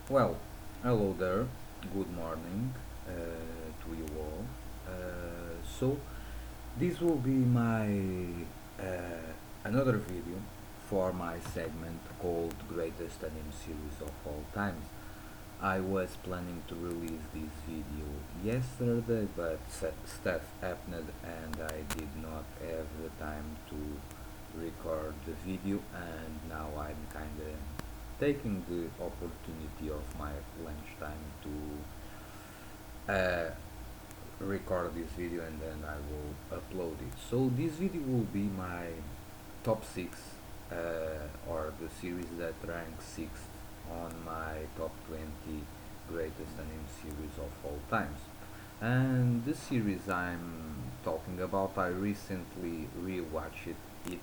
Well, hello there. Good morning to you all. So this will be my another video for my segment called Greatest Anime Series of All Times. I was planning to release this video yesterday, but stuff happened and I did not have the time to record the video, and now I'm kinda taking the opportunity of my lunchtime to record this video and then I will upload it. So this video will be my top 6 or the series that ranks 6th on my top 20 greatest anime series of all times. And the series I'm talking about, I recently rewatched it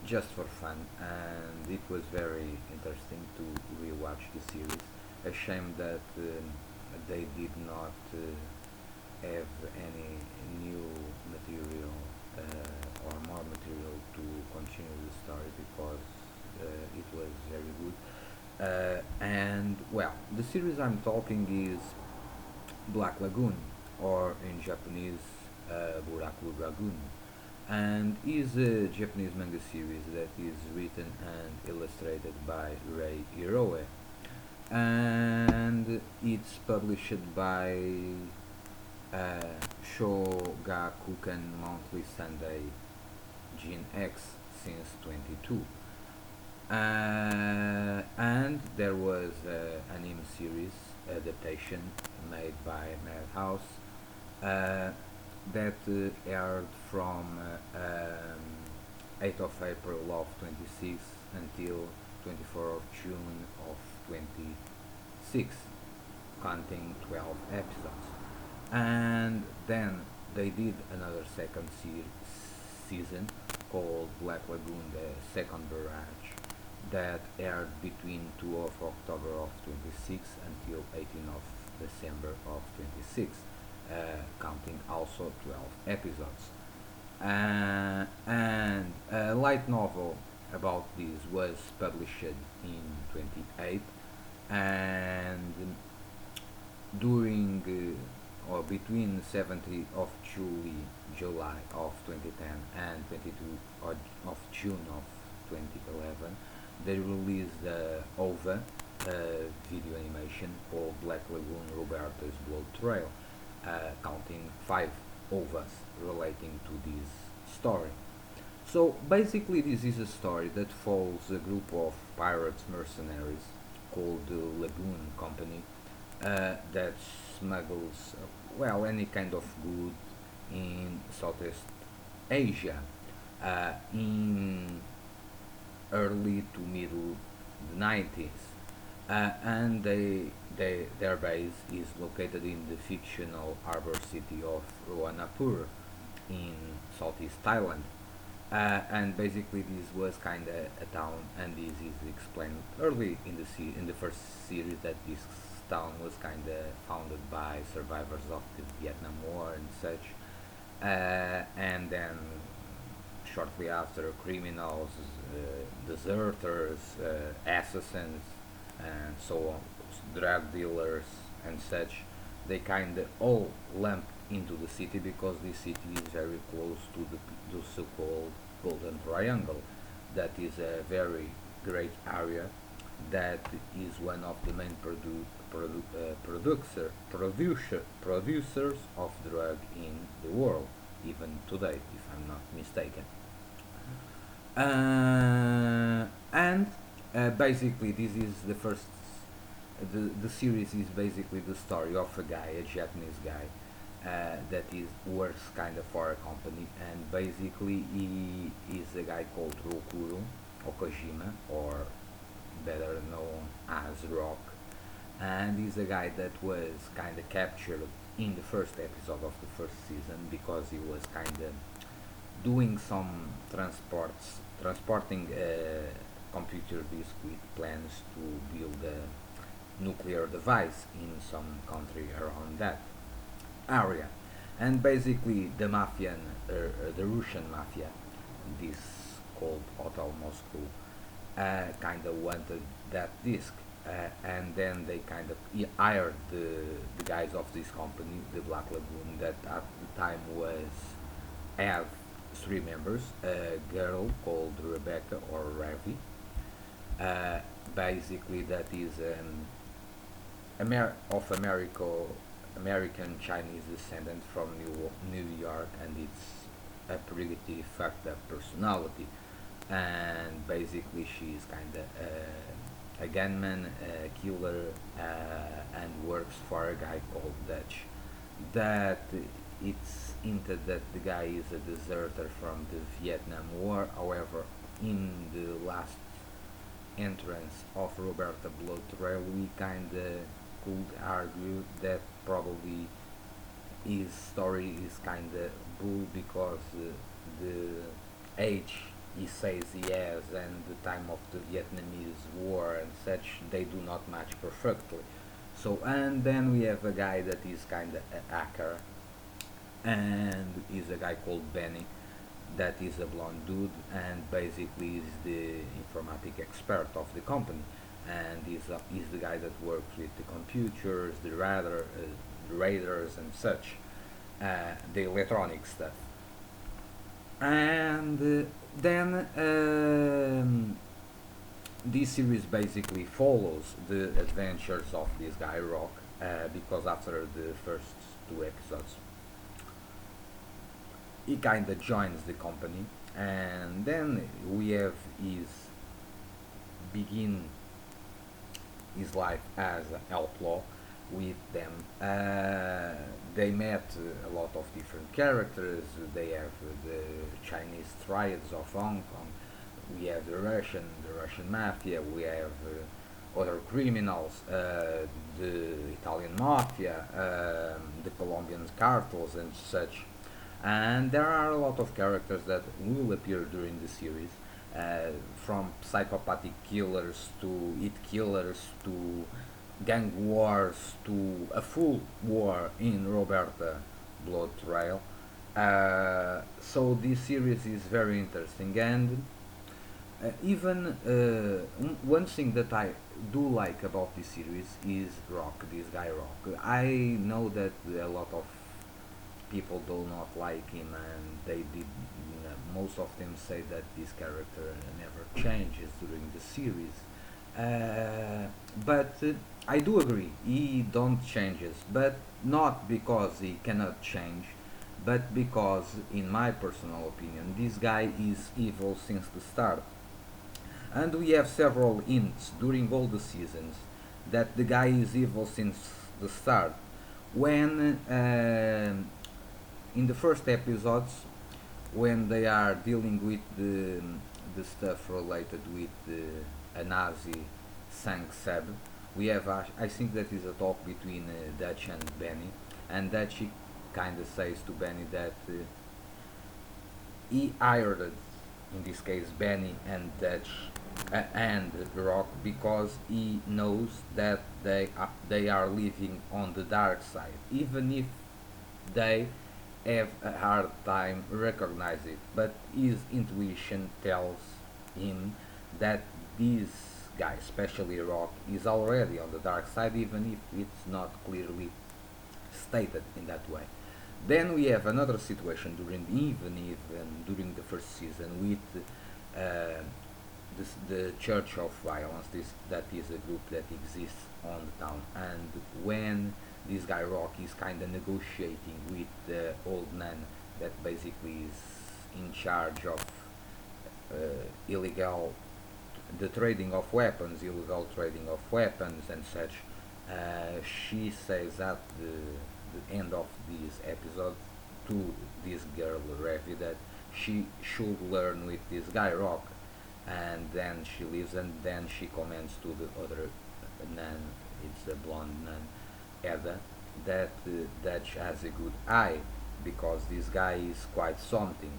just for fun, and it was very interesting to rewatch the series. A shame that they did not have any new material or more material to continue the story because it was very good. And well, the series I'm talking is Black Lagoon, or in Japanese, Black Lagoon, and is a Japanese manga series that is written and illustrated by Rei Hiroe, and it's published by Shogakukan Monthly Sunday Gen X since 22. And there was an anime series adaptation made by Madhouse that aired from 8th of April of 26 until 24th of June of 26, counting 12 episodes. And then they did another second season called Black Lagoon, the second barrage, that aired between 2 of October of 26 until 18 of December of 26, counting also 12 episodes. And a light novel about this was published in 28, and during or between 70th of July of 2010 and 22 of June of 2011, they released the OVA video animation called Black Lagoon Roberta's Blood Trail, counting 5 OVAs relating to this story. So basically this is a story that follows a group of pirates mercenaries called the Lagoon Company that smuggles any kind of good in Southeast Asia in early to middle 90s, and their base is located in the fictional harbor city of Ruanapur in Southeast Thailand. And basically this was kind of a town, and this is explained early in in the first series, that this town was kind of founded by survivors of the Vietnam War and such, and then shortly after, criminals, deserters, assassins, and so on, drug dealers and such, they kind of all lumped into the city because the city is very close to the so-called Golden Triangle. That is a very great area that is one of the main producers of drug in the world, even today, if I'm not mistaken. And basically, this is the first. The series is basically the story of a guy, a Japanese guy, that is works kind of for a company, and basically he is a guy called Rokuro Okajima, or better known as Rock, and he's a guy that was kind of captured in the first episode of the first season because he was kind of doing some transporting a computer disk with plans to build a nuclear device in some country around that area. And basically the mafia, the Russian mafia, this called Hotel Moscow, kind of wanted that disk, and then they kind of hired the guys of this company, the Black Lagoon, that at the time was have three members, a girl called Rebecca or Ravi, basically that is an American Chinese descendant from New York, and it's a pretty fucked up personality. And basically, she's kind of a gunman, a killer, and works for a guy called Dutch. That it's hinted that the guy is a deserter from the Vietnam War. However, in the last entrance of Roberta Blood Trail, we kind of could argue that probably his story is kind of bull because the age he says he has and the time of the Vietnamese War and such, they do not match perfectly. So, and then we have a guy that is kind of a hacker, and is a guy called Benny, that is a blonde dude, and basically is the informatic expert of the company, and is the guy that works with the computers, the radars and such, the electronic stuff. And then this series basically follows the adventures of this guy Rock, because after the first two episodes he kind of joins the company, and then we have his begin his life as an outlaw with them. They met a lot of different characters. They have the Chinese triads of Hong Kong. We have the Russian mafia. We have other criminals, the Italian mafia, the Colombian cartels and such. And there are a lot of characters that will appear during the series, from psychopathic killers to hit killers to gang wars to a full war in Roberta Blood Trail. So this series is very interesting, and even one thing that I do like about this series is Rock, this guy Rock. I know that a lot of people do not like him, and they did. Most of them say that this character never changes during the series. But I do agree, he don't changes, but not because he cannot change, but because, in my personal opinion, this guy is evil since the start. And we have several hints during all the seasons that the guy is evil since the start. When in the first episodes, when they are dealing with the stuff related with a Nazi Sang Seb, we have I think that is a talk between Dutch and Benny, and Dutch kind of says to Benny that he hired, in this case, Benny and Dutch and Rock, because he knows that they are living on the dark side, even if they have a hard time recognize it. But his intuition tells him that this guy, especially Rock, is already on the dark side, even if it's not clearly stated in that way. Then we have another situation even during the first season with the Church of Violence. That is a group that exists on the town, and when this guy Rock is kind of negotiating with the old man that basically is in charge of uh, illegal the trading of weapons, illegal trading of weapons and such. She says at the end of this episode to this girl Revi that she should learn with this guy Rock, and then she leaves, and then she comments to the other nun, it's a blonde nun, Edda, that she has a good eye because this guy is quite something.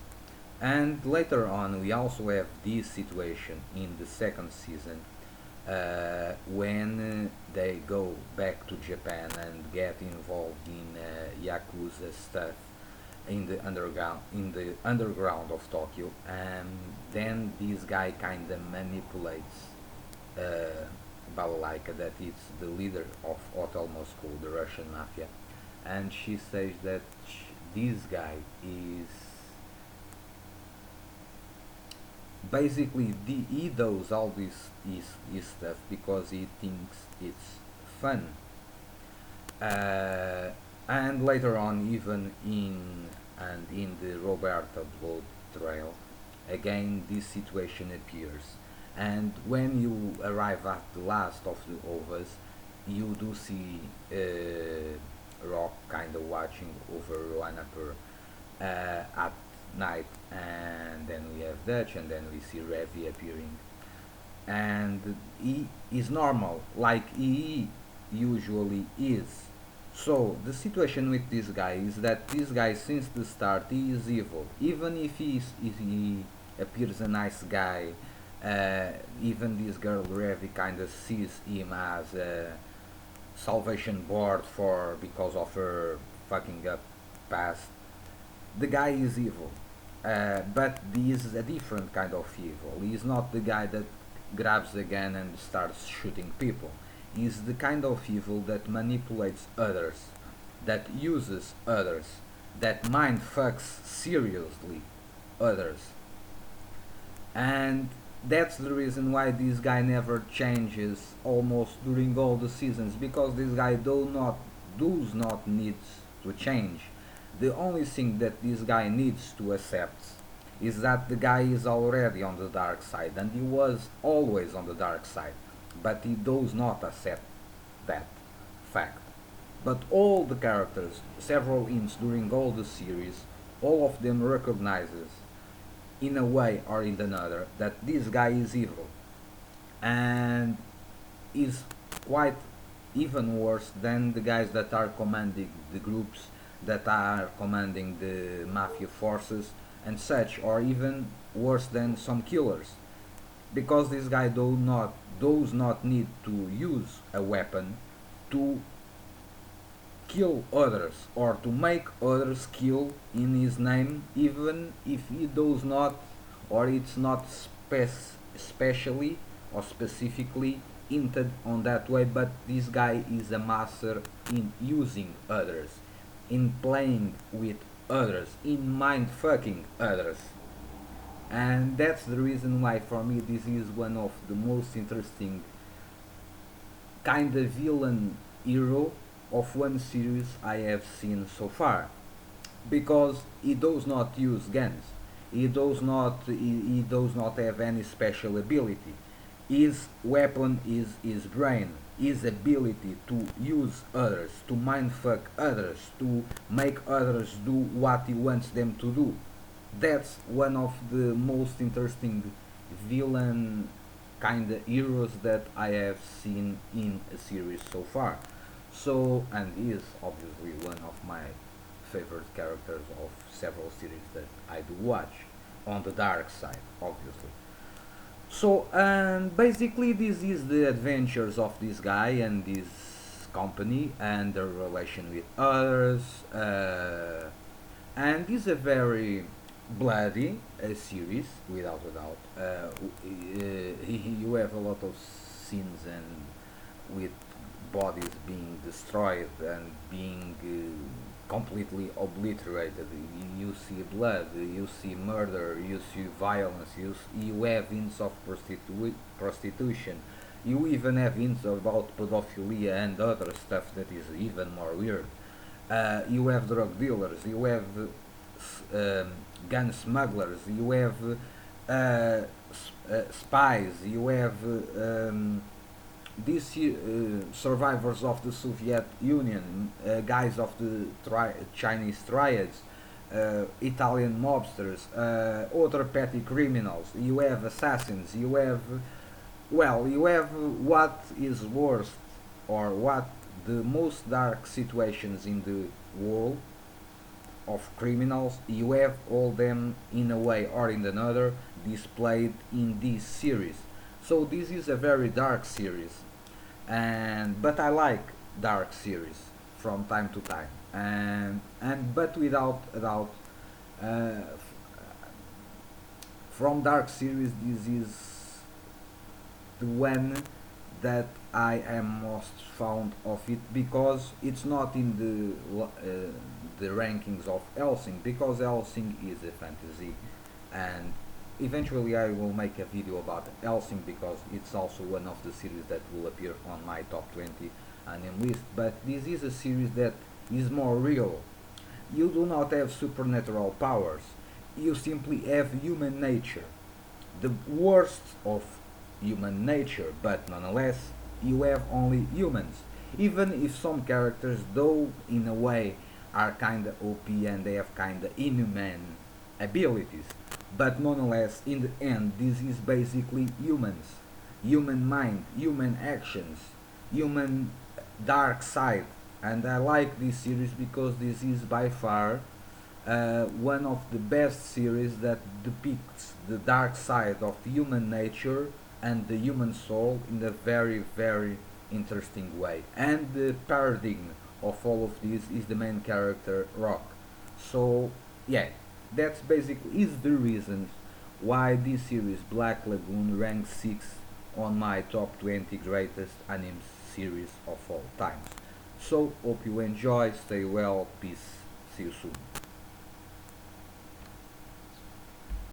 And later on, we also have this situation in the second season, when they go back to Japan and get involved in yakuza stuff in the underground of Tokyo, and then this guy kind of manipulates uh, Balalaika, that is the leader of Hotel Moscow, the Russian mafia, and she says that this guy is basically he does all this stuff because he thinks it's fun. uh, and later on, even in the Roberta Blood Trail, again this situation appears. And when you arrive at the last of the overs, you do see Rock kind of watching over Roanapur at night, and then we have Dutch, and then we see Revi appearing, and he is normal like he usually is. So the situation with this guy is that this guy, since the start, he is evil. Even if he appears a nice guy, even this girl Revi kind of sees him as a salvation board for because of her fucking up past. The guy is evil, but this is a different kind of evil. He's not the guy that grabs a gun and starts shooting people. He's the kind of evil that manipulates others, that uses others, that mind fucks seriously others. And that's the reason why this guy never changes almost during all the seasons, because this guy does not need to change. The only thing that this guy needs to accept is that the guy is already on the dark side, and he was always on the dark side, but he does not accept that fact. But all the characters, several hints during all the series, all of them recognizes in a way or in another that this guy is evil, and is quite even worse than the guys that are commanding the groups, that are commanding the mafia forces and such, or even worse than some killers, because this guy does not need to use a weapon to kill others or to make others kill in his name, even if he does not, or it's not specially or specifically hinted on that way. But this guy is a master in using others, in playing with others, in mind fucking others. And that's the reason why for me this is one of the most interesting kind of villain hero of one series I have seen so far, because he does not use guns, he does not have any special ability. His weapon is his brain, his ability to use others, to mindfuck others, to make others do what he wants them to do. That's one of the most interesting villain kind of heroes that I have seen in a series so far. So, and he is obviously one of my favorite characters of several series that I do watch on the dark side, obviously. So, and basically, this is the adventures of this guy and this company and their relation with others. And it's a very bloody series, without a doubt. You have a lot of scenes and with bodies being destroyed and being completely obliterated. You see blood, you see murder, you see violence, you have hints of prostitution, you even have hints about pedophilia and other stuff that is even more weird. You have drug dealers, you have gun smugglers, you have spies, you have these survivors of the Soviet Union, guys of the Chinese triads, Italian mobsters, other petty criminals, you have assassins, you have, well, you have what is worst, or what the most dark situations in the world of criminals, you have all them in a way or in another displayed in this series. So this is a very dark series, and but I like dark series from time to time, and but without a doubt, uh, from dark series, this is the one that I am most fond of it because it's not in the rankings of Helsing, because Helsing is a fantasy, and eventually I will make a video about Helsing because it's also one of the series that will appear on my top 20 anime list. But this is a series that is more real. You do not have supernatural powers, you simply have human nature, the worst of human nature, but nonetheless you have only humans. Even if some characters, though in a way, are kinda OP and they have kinda inhuman abilities, but nonetheless in the end this is basically humans, human mind, human actions, human dark side. And I like this series because this is by far one of the best series that depicts the dark side of human nature and the human soul in a very, very interesting way. And the paradigm of all of this is the main character, Rock. So, yeah, that's basically is the reason why this series, Black Lagoon, ranks 6 on my top 20 greatest anime series of all times. So, hope you enjoy, stay well, peace, see you soon.